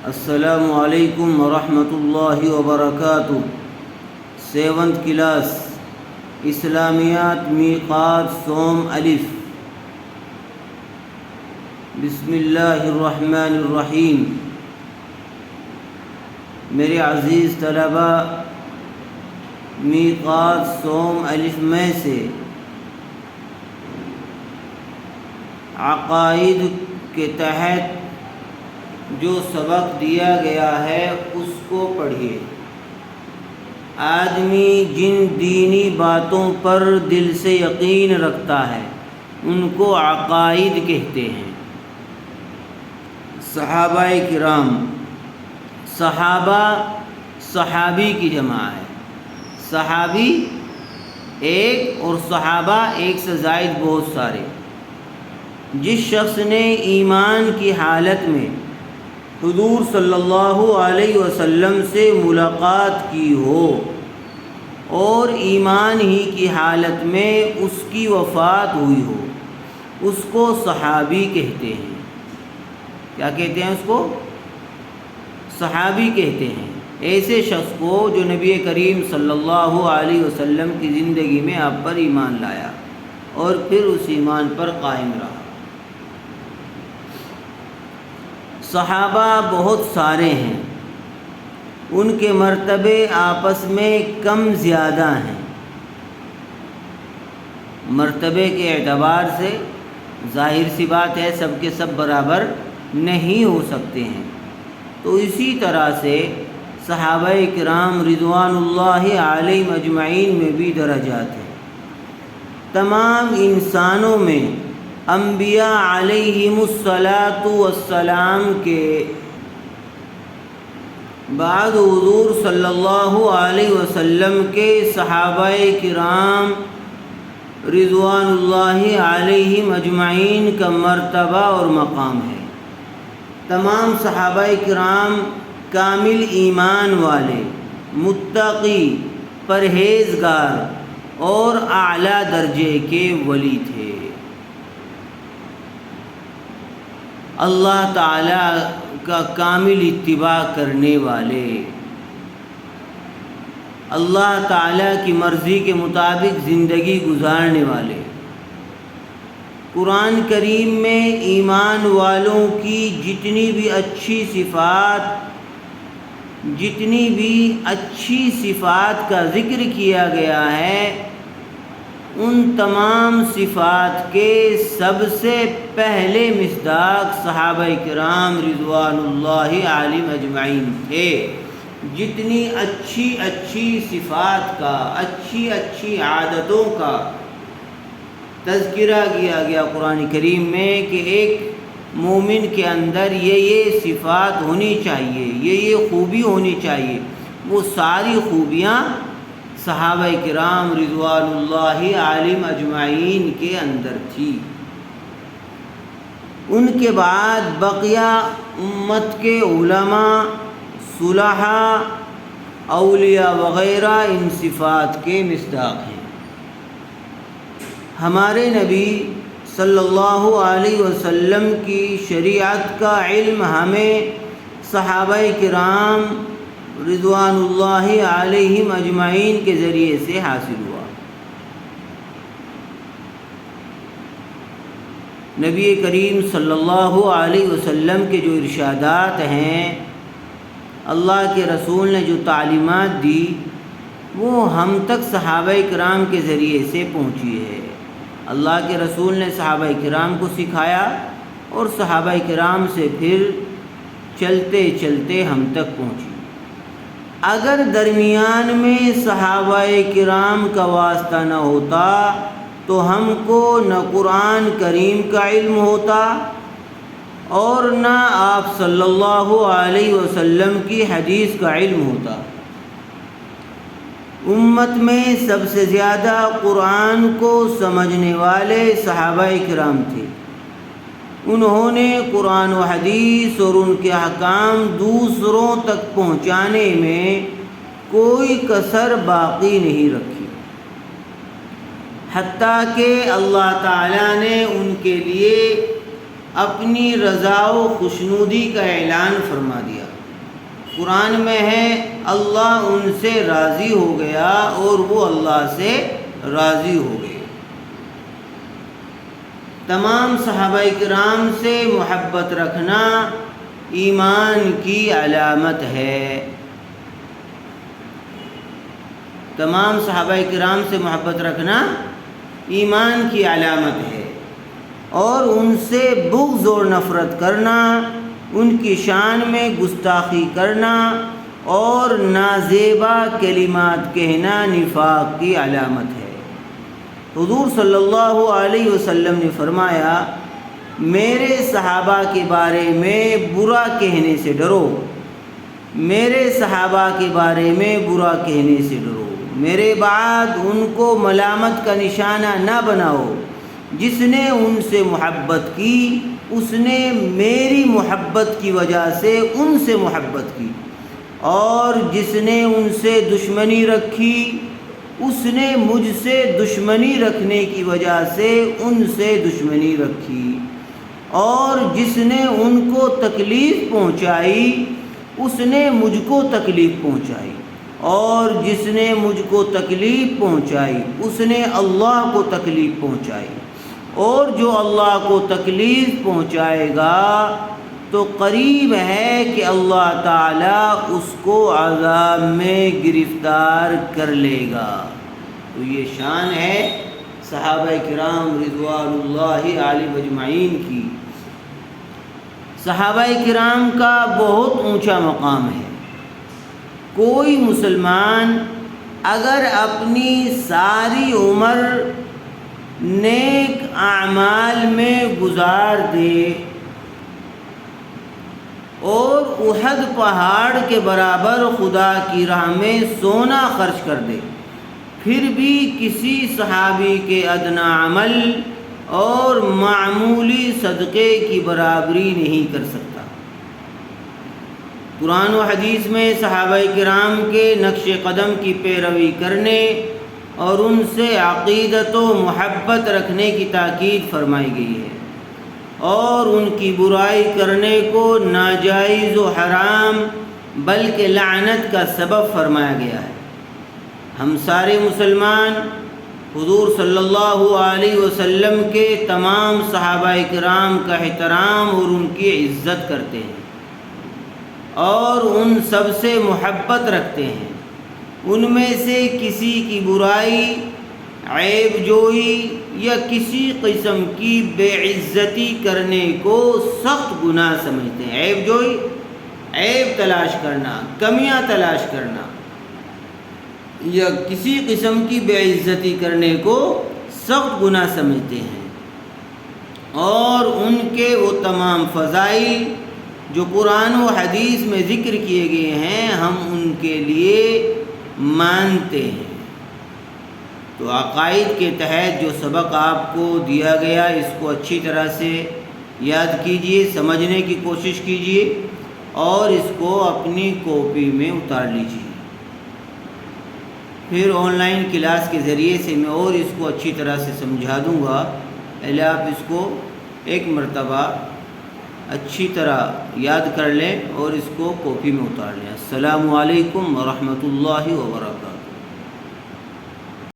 السلام علیکم ورحمۃ اللہ وبرکاتہ۔ 7th کلاس اسلامیات میقات سوم الف۔ بسم اللہ الرحمن الرحیم۔ میرے عزیز طلباء، میقات سوم الف میں سے عقائد کے تحت جو سبق دیا گیا ہے اس کو پڑھیے۔ آدمی جن دینی باتوں پر دل سے یقین رکھتا ہے ان کو عقائد کہتے ہیں۔ صحابہ کرام، صحابہ صحابی کی جمع ہے، صحابی ایک اور صحابہ ایک سے زائد بہت سارے۔ جس شخص نے ایمان کی حالت میں حضور صلی اللہ علیہ وسلم سے ملاقات کی ہو اور ایمان ہی کی حالت میں اس کی وفات ہوئی ہو، اس کو صحابی کہتے ہیں۔ کیا کہتے ہیں؟ اس کو صحابی کہتے ہیں۔ ایسے شخص کو جو نبی کریم صلی اللہ علیہ وسلم کی زندگی میں آپ پر ایمان لایا اور پھر اس ایمان پر قائم رہا۔ صحابہ بہت سارے ہیں، ان کے مرتبے آپس میں کم زیادہ ہیں۔ مرتبے کے اعتبار سے ظاہر سی بات ہے سب کے سب برابر نہیں ہو سکتے ہیں۔ تو اسی طرح سے صحابہ کرام رضوان اللہ علیہم اجمعین میں بھی درجات ہیں۔ تمام انسانوں میں انبیاء علیہم الصلاۃ والسلام کے بعد حضور صلی اللہ علیہ وسلم کے صحابہ کرام رضوان اللہ علیہم اجمعین کا مرتبہ اور مقام ہے۔ تمام صحابہ کرام کامل ایمان والے، متقی، پرہیزگار اور اعلیٰ درجے کے ولی تھے۔ اللہ تعالیٰ کا کامل اتباع کرنے والے، اللہ تعالیٰ کی مرضی کے مطابق زندگی گزارنے والے۔ قرآن کریم میں ایمان والوں کی جتنی بھی اچھی صفات کا ذکر کیا گیا ہے، ان تمام صفات کے سب سے پہلے مصداق صحابہ کرام رضوان اللہ علیہم اجمعین تھے۔ جتنی اچھی صفات کا، اچھی عادتوں کا تذکرہ کیا گیا قرآن کریم میں کہ ایک مومن کے اندر یہ صفات ہونی چاہیے، یہ خوبی ہونی چاہیے، وہ ساری خوبیاں صحابہ کرام رضوان اللہ علیہم اجمعین کے اندر تھی۔ ان کے بعد بقیہ امت کے علماء، صلحاء، اولیاء وغیرہ ان صفات کے مصداق ہیں۔ ہمارے نبی صلی اللہ علیہ وسلم کی شریعت کا علم ہمیں صحابہ کرام رضوان اللہ علیہم اجمعین کے ذریعے سے حاصل ہوا۔ نبی کریم صلی اللہ علیہ وسلم کے جو ارشادات ہیں، اللہ کے رسول نے جو تعلیمات دی، وہ ہم تک صحابہ کرام کے ذریعے سے پہنچی ہے۔ اللہ کے رسول نے صحابہ کرام کو سکھایا اور صحابہ کرام سے پھر چلتے چلتے ہم تک پہنچی۔ اگر درمیان میں صحابہ کرام کا واسطہ نہ ہوتا تو ہم کو نہ قرآن کریم کا علم ہوتا اور نہ آپ صلی اللہ علیہ وسلم کی حدیث کا علم ہوتا۔ امت میں سب سے زیادہ قرآن کو سمجھنے والے صحابہ کرام تھے۔ انہوں نے قرآن و حدیث اور ان کے احکام دوسروں تک پہنچانے میں کوئی کسر باقی نہیں رکھی، حتیٰ کہ اللہ تعالیٰ نے ان کے لیے اپنی رضا و خوشنودی کا اعلان فرما دیا۔ قرآن میں ہے اللہ ان سے راضی ہو گیا اور وہ اللہ سے راضی ہو گئے۔ تمام صحابہ کرام سے محبت رکھنا ایمان کی علامت ہے۔ تمام صحابہ کرام سے محبت رکھنا ایمان کی علامت ہے، اور ان سے بغض اور نفرت کرنا، ان کی شان میں گستاخی کرنا اور نازیبا کلمات کہنا نفاق کی علامت ہے۔ حضور صلی اللہ علیہ وسلم نے فرمایا، میرے صحابہ کے بارے میں برا کہنے سے ڈرو، میرے صحابہ کے بارے میں برا کہنے سے ڈرو، میرے بعد ان کو ملامت کا نشانہ نہ بناؤ۔ جس نے ان سے محبت کی اس نے میری محبت کی وجہ سے ان سے محبت کی، اور جس نے ان سے دشمنی رکھی اس نے مجھ سے دشمنی رکھنے کی وجہ سے ان سے دشمنی رکھی، اور جس نے ان کو تکلیف پہنچائی اس نے مجھ کو تکلیف پہنچائی، اور جس نے مجھ کو تکلیف پہنچائی اس نے اللہ کو تکلیف پہنچائی، اور جو اللہ کو تکلیف پہنچائے گا تو قریب ہے کہ اللہ تعالیٰ اس کو عذاب میں گرفتار کر لے گا۔ تو یہ شان ہے صحابہ کرام رضوان اللہ علیہم اجمعین کی۔ صحابہ کرام کا بہت اونچا مقام ہے۔ کوئی مسلمان اگر اپنی ساری عمر نیک اعمال میں گزار دے اور احد پہاڑ کے برابر خدا کی راہ میں سونا خرچ کر دے، پھر بھی کسی صحابی کے ادنی عمل اور معمولی صدقے کی برابری نہیں کر سکتا۔ قرآن و حدیث میں صحابہ کرام کے نقش قدم کی پیروی کرنے اور ان سے عقیدت و محبت رکھنے کی تاکید فرمائی گئی ہے، اور ان کی برائی کرنے کو ناجائز و حرام بلکہ لعنت کا سبب فرمایا گیا ہے۔ ہم سارے مسلمان حضور صلی اللہ علیہ وسلم کے تمام صحابہ کرام کا احترام اور ان کی عزت کرتے ہیں، اور ان سب سے محبت رکھتے ہیں۔ ان میں سے کسی کی برائی، عیب جوئی یا کسی قسم کی بے عزتی کرنے کو سخت گناہ سمجھتے ہیں۔ عیب جوئی، عیب تلاش کرنا، کمیاں تلاش کرنا یا کسی قسم کی بے عزتی کرنے کو سخت گناہ سمجھتے ہیں، اور ان کے وہ تمام فضائل جو قرآن و حدیث میں ذکر کیے گئے ہیں ہم ان کے لیے مانتے ہیں۔ تو عقائد کے تحت جو سبق آپ کو دیا گیا اس کو اچھی طرح سے یاد کیجئے، سمجھنے کی کوشش کیجئے، اور اس کو اپنی کاپی میں اتار لیجئے۔ پھر آن لائن کلاس کے ذریعے سے میں اور اس کو اچھی طرح سے سمجھا دوں گا۔ پہلے آپ اس کو ایک مرتبہ اچھی طرح یاد کر لیں اور اس کو کاپی میں اتار لیں۔ السلام علیکم ورحمۃ اللہ وبرکاتہ۔